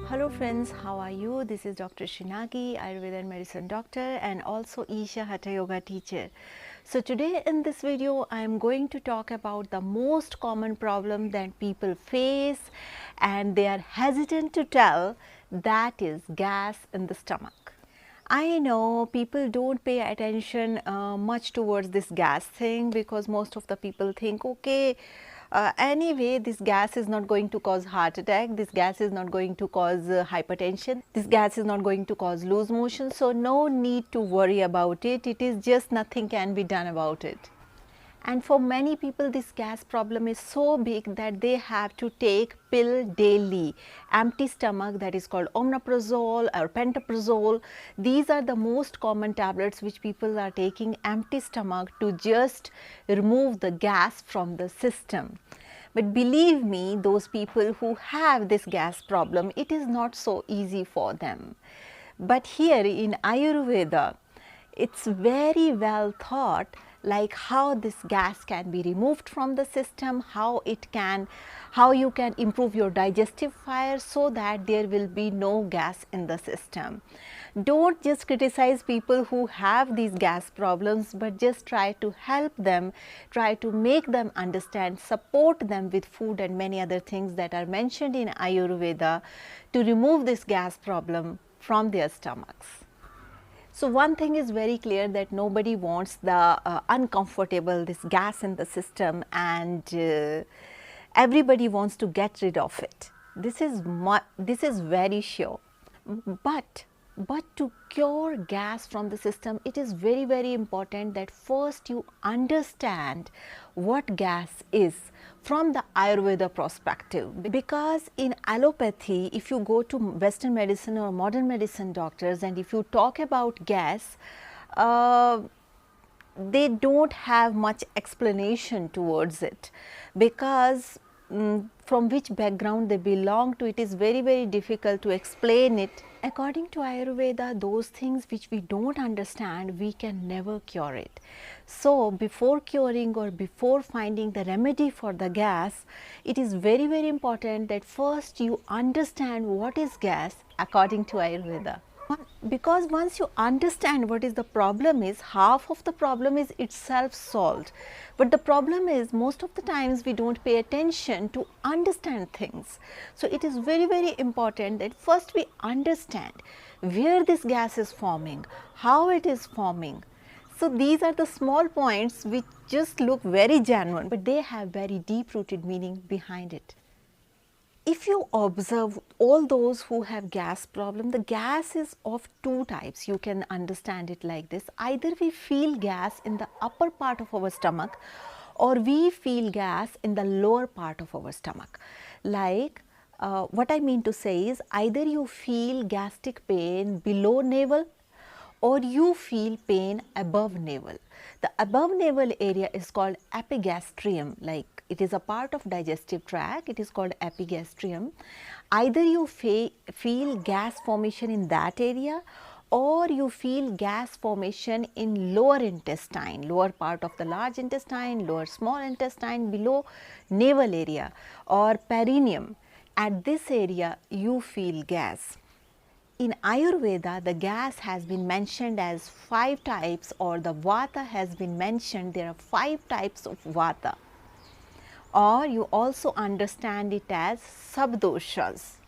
Hello friends, how are you? This is Dr. Nagi, Ayurveda and Medicine Doctor and also Isha Hatha Yoga teacher. So today in this video I am going to talk about the most common problem that people face and they are hesitant to tell, that is gas in the stomach. I know people don't pay attention much towards this gas thing because most of the people think, okay, anyway, this gas is not going to cause heart attack, this gas is not going to cause hypertension, this gas is not going to cause loose motion, so no need to worry about it, it is just nothing can be done about it. And for many people this gas problem is so big that they have to take pill daily, empty stomach, that is called omeprazole or pantoprazole. These are the most common tablets which people are taking empty stomach to just remove the gas from the system. But believe me, those people who have this gas problem, it is not so easy for them. But here in Ayurveda, it's very well thought, like how this gas can be removed from the system, how you can improve your digestive fire so that there will be no gas in the system. Don't just criticize people who have these gas problems, but just try to help them, try to make them understand, support them with food and many other things that are mentioned in Ayurveda to remove this gas problem from their stomachs. So one thing is very clear, that nobody wants the uncomfortable, this gas in the system, and everybody wants to get rid of it. This is very sure. But to cure gas from the system, it is very important that first you understand what gas is from the Ayurveda perspective. Because in allopathy, if you go to Western medicine or modern medicine doctors and if you talk about gas, they don't have much explanation towards it, because from which background they belong to, it is very difficult to explain it. According to Ayurveda, those things which we don't understand, we can never cure it. So before curing or before finding the remedy for the gas, it is very important that first you understand what is gas according to Ayurveda. Because once you understand what is the problem is, half of the problem is itself solved. But the problem is, most of the times we don't pay attention to understand things. So it is very important that first we understand where this gas is forming, how it is forming. So these are the small points which just look very genuine, but they have very deep rooted meaning behind it. If you observe all those who have gas problem, the gas is of two types. You can understand it like this: either we feel gas in the upper part of our stomach, or we feel gas in the lower part of our stomach. Like what I mean to say is, either you feel gastric pain below navel or you feel pain above navel. The above navel area is called epigastrium, like it is a part of digestive tract, it is called epigastrium. Either you feel gas formation in that area, or you feel gas formation in lower intestine, lower part of the large intestine, lower small intestine, below navel area or perineum. At this area you feel gas. In Ayurveda, the gas has been mentioned as 5 types, or the vata has been mentioned, there are 5 types of vata, or you also understand it as subdoshas.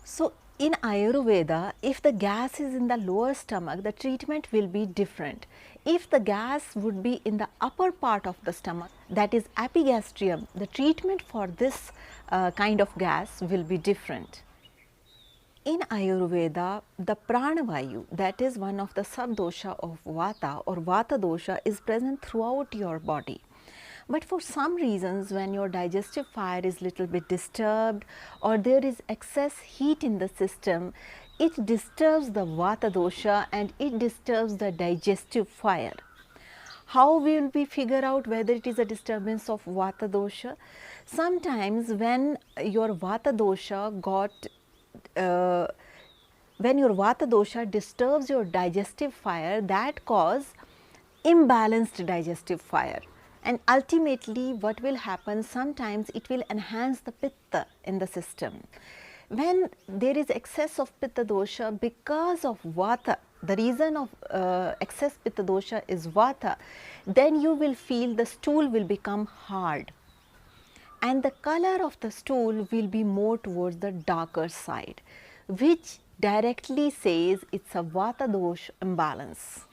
So in Ayurveda, if the gas is in the lower stomach, the treatment will be different. If the gas would be in the upper part of the stomach, that is epigastrium, the treatment for this kind of gas will be different. In Ayurveda, the pranavayu, that is one of the subdosha of vata or vata dosha, is present throughout your body. But for some reasons, when your digestive fire is little bit disturbed or there is excess heat in the system, it disturbs the vata dosha and it disturbs the digestive fire. How will we figure out whether it is a disturbance of vata dosha? Sometimes when your vata dosha when your vata dosha disturbs your digestive fire, that cause imbalanced digestive fire, and ultimately what will happen, sometimes it will enhance the pitta in the system. When there is excess of pitta dosha because of vata, the reason of excess pitta dosha is vata, then you will feel the stool will become hard and the color of the stool will be more towards the darker side, which directly says it's a vata dosha imbalance.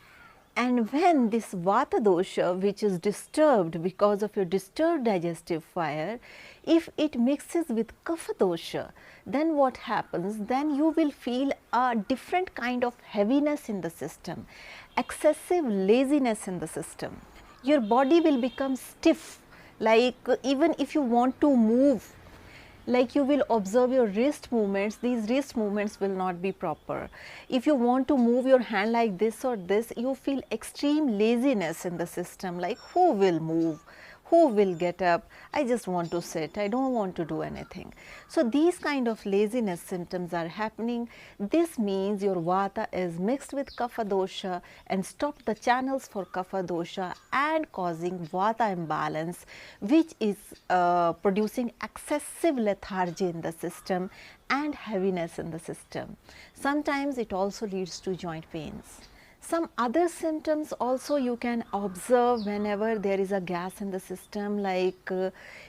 And when this vata dosha, which is disturbed because of your disturbed digestive fire, if it mixes with kapha dosha, then what happens? Then you will feel a different kind of heaviness in the system, excessive laziness in the system. Your body will become stiff, like even if you want to move, like you will observe your wrist movements, these wrist movements will not be proper. If you want to move your hand like this or this, you feel extreme laziness in the system, like who will move, who will get up, I just want to sit, I don't want to do anything. So these kind of laziness symptoms are happening. This means your vata is mixed with kapha dosha and stop the channels for kapha dosha and causing vata imbalance, which is producing excessive lethargy in the system and heaviness in the system. Sometimes it also leads to joint pains. Some other symptoms also you can observe whenever there is a gas in the system, like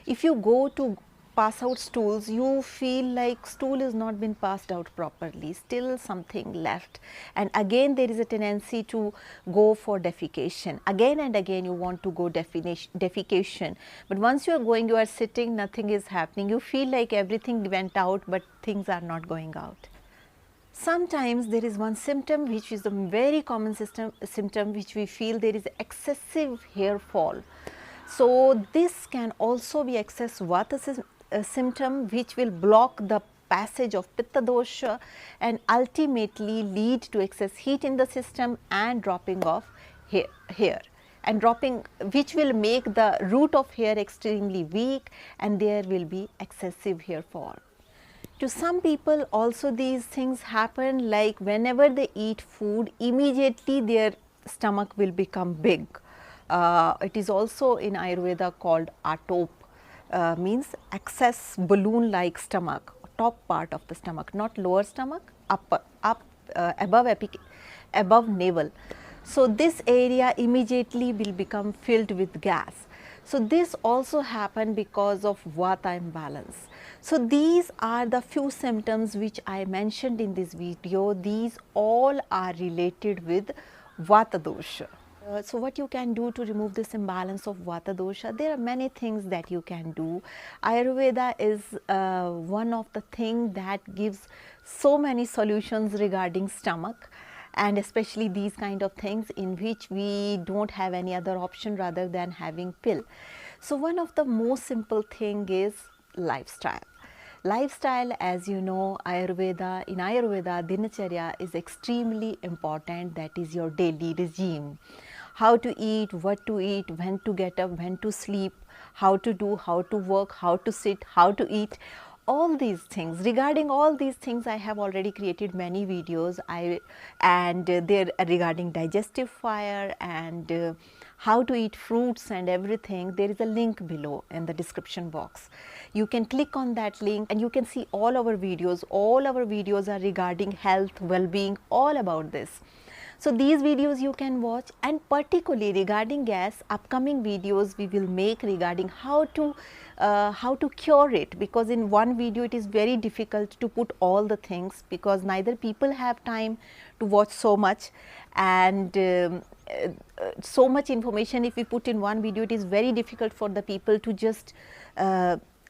if you go to pass out stools, you feel like stool is not been passed out properly, still something left, and again there is a tendency to go for defecation. Again and again you want to go defecation, but once you are going, you are sitting, nothing is happening, you feel like everything went out but things are not going out. Sometimes there is one symptom which is a very common symptom which we feel, there is excessive hair fall. So this can also be excess vata symptom which will block the passage of pitta dosha and ultimately lead to excess heat in the system and dropping of hair and dropping, which will make the root of hair extremely weak and there will be excessive hair fall. To some people also these things happen, like whenever they eat food, immediately their stomach will become big. It is also in Ayurveda called atop, means excess balloon like stomach, top part of the stomach, not lower stomach, above navel. So this area immediately will become filled with gas. So this also happen because of vata imbalance. So these are the few symptoms which I mentioned in this video. These all are related with vata dosha. So what you can do to remove this imbalance of vata dosha? There are many things that you can do. Ayurveda is one of the things that gives so many solutions regarding stomach, and especially these kind of things in which we don't have any other option rather than having pill. So one of the most simple thing is lifestyle. Lifestyle, as you know, in Ayurveda, dinacharya is extremely important. That is your daily regime. How to eat, what to eat, when to get up, when to sleep, how to do, how to work, how to sit, how to eat. All these things, regarding all these things I have already created many videos regarding digestive fire and how to eat fruits and everything. There is a link below in the description box. You can click on that link and you can see all our videos. All our videos are regarding health, well-being, all about this. So these videos you can watch, and particularly regarding gas, upcoming videos we will make regarding how to cure it, because in one video it is very difficult to put all the things, because neither people have time to watch so much, and so much information if we put in one video, it is very difficult for the people to just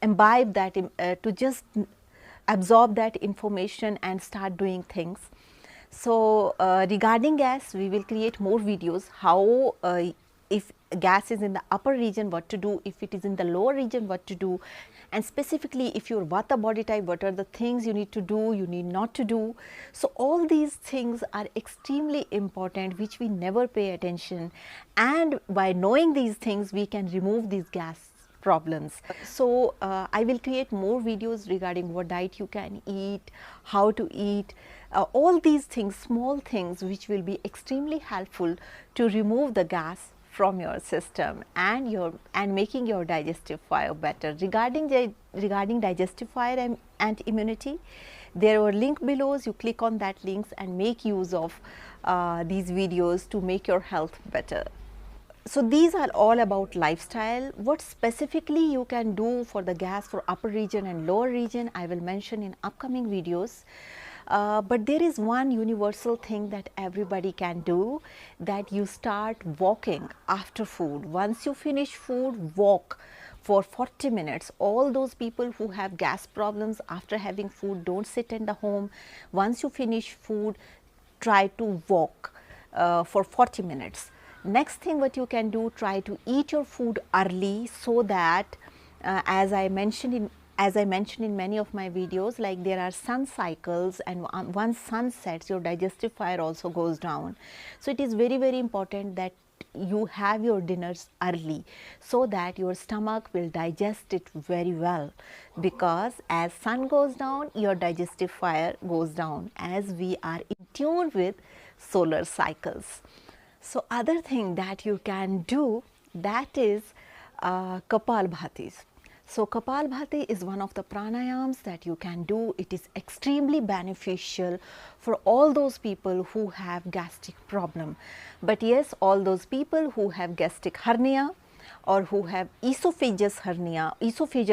imbibe that, to just absorb that information and start doing things. So regarding gas, we will create more videos, how if gas is in the upper region, what to do, if it is in the lower region, what to do, and specifically if your vata body type, what are the things you need to do, you need not to do. So all these things are extremely important, which we never pay attention, and by knowing these things we can remove these gas problems. So I will create more videos regarding what diet you can eat, how to eat, all these things, small things which will be extremely helpful to remove the gas from your system and making your digestive fire better. Regarding digestive fire and immunity, there are link below. You click on that links and make use of these videos to make your health better. So these are all about lifestyle. What specifically you can do for the gas for upper region and lower region, I will mention in upcoming videos. But there is one universal thing that everybody can do, that you start walking after food. Once you finish food, walk for 40 minutes. All those people who have gas problems after having food, don't sit in the home. Once you finish food, try to walk for 40 minutes. Next thing what you can do, try to eat your food early, so that as I mentioned in many of my videos, like there are sun cycles, and once sun sets, your digestive fire also goes down. So it is very, very important that you have your dinners early, so that your stomach will digest it very well, because as sun goes down, your digestive fire goes down, as we are in tune with solar cycles. So other thing that you can do, that is Kapalbhatis. So Kapalbhati is one of the pranayams that you can do. It is extremely beneficial for all those people who have gastric problem. But yes, all those people who have gastric hernia, or who have esophageal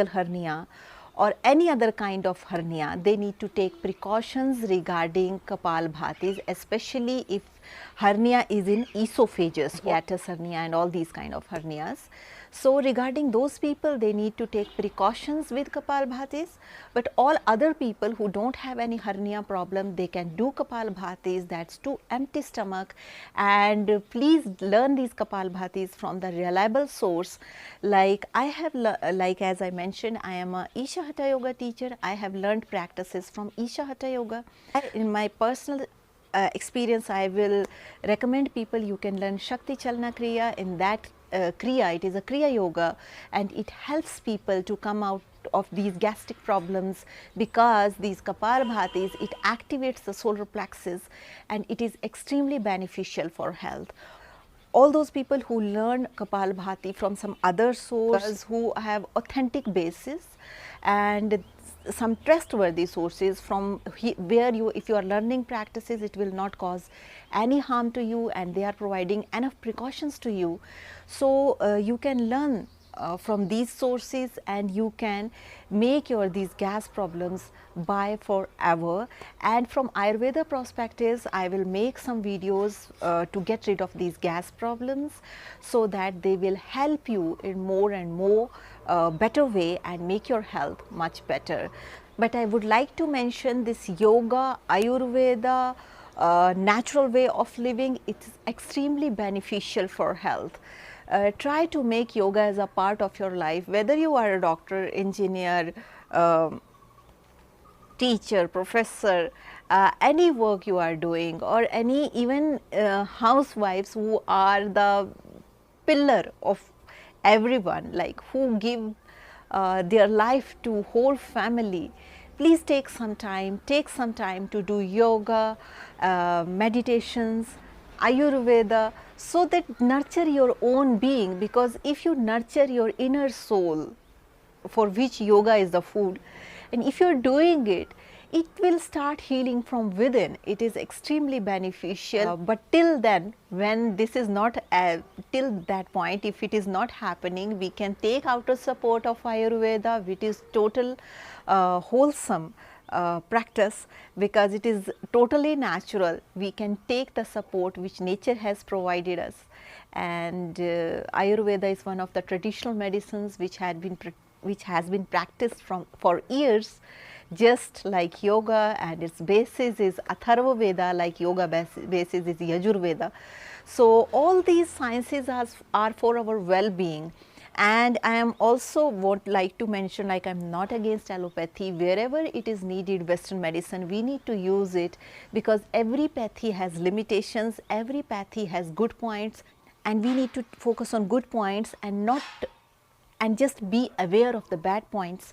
hernia, or any other kind of hernia, they need to take precautions regarding Kapalbhatis, especially if hernia is in esophagus, hiatus hernia and all these kind of hernias. So regarding those people, they need to take precautions with Kapalbhatis, but all other people who don't have any hernia problem, they can do Kapalbhatis, that's to empty stomach. And please learn these Kapalbhatis from the reliable source. Like I have, like as I mentioned, I am a Isha Hatha Yoga teacher. I have learned practices from Isha Hatha Yoga. In my personal experience, I will recommend people, you can learn Shakti Chalana Kriya. In that Kriya, it is a Kriya Yoga, and it helps people to come out of these gastric problems, because these Kapalbhatis, it activates the solar plexus and it is extremely beneficial for health. All those people who learn Kapalbhati from some other source, who have authentic basis and some trustworthy sources, from where you, if you are learning practices, it will not cause any harm to you, and they are providing enough precautions to you. So you can learn from these sources, and you can make your these gas problems by forever. And from Ayurveda perspectives, I will make some videos to get rid of these gas problems, so that they will help you in more and more better way and make your health much better. But I would like to mention this yoga, Ayurveda, natural way of living, it is extremely beneficial for health. Try to make yoga as a part of your life, whether you are a doctor, engineer, teacher, professor, any work you are doing, or any even housewives who are the pillar of everyone, like who give their life to whole family. Please take some time to do yoga, meditations, Ayurveda, so that nurture your own being, because if you nurture your inner soul, for which yoga is the food, and if you are doing it, it will start healing from within. It is extremely beneficial. But till then, when this is not, till that point, if it is not happening, we can take outer support of Ayurveda, which is total wholesome practice, because it is totally natural. We can take the support which nature has provided us. And Ayurveda is one of the traditional medicines which has been practiced for years, just like yoga, and its basis is Atharva Veda, like yoga basis is Yajurveda. So all these sciences are for our well-being. And I am also would like to mention, like I am not against allopathy. Wherever it is needed, Western medicine, we need to use it, because every pathy has limitations, every pathy has good points, and we need to focus on good points and not, and just be aware of the bad points.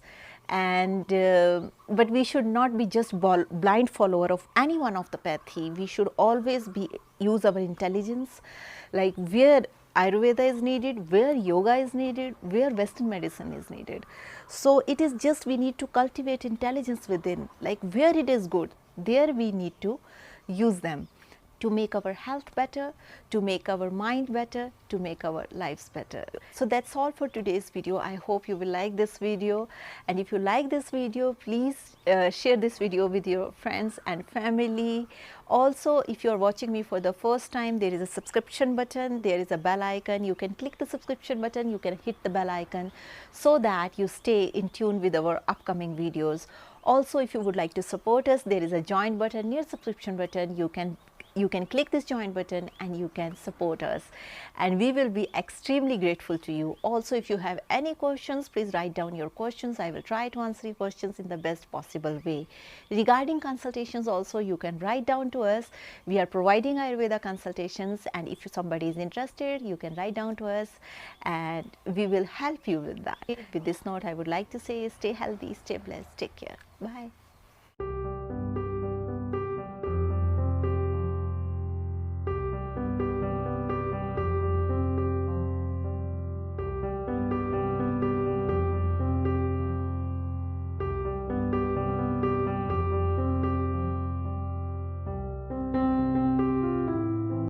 And but we should not be just blind follower of any one of the pathy. We should always use our intelligence, like where Ayurveda is needed, where yoga is needed, where Western medicine is needed. So it is just we need to cultivate intelligence within, like where it is good, there we need to use them to make our health better, to make our mind better, to make our lives better. So that's all for today's video. I hope you will like this video, and if you like this video, please share this video with your friends and family. Also, if you are watching me for the first time, there is a subscription button, there is a bell icon. You can click the subscription button, you can hit the bell icon so that you stay in tune with our upcoming videos. Also, if you would like to support us, there is a join button near subscription button. You can click this join button and you can support us, and we will be extremely grateful to you. Also, if you have any questions, please write down your questions. I will try to answer your questions in the best possible way. Regarding consultations also, you can write down to us. We are providing Ayurveda consultations, and if somebody is interested, you can write down to us and we will help you with that. With this note, I would like to say stay healthy, stay blessed, take care. Bye.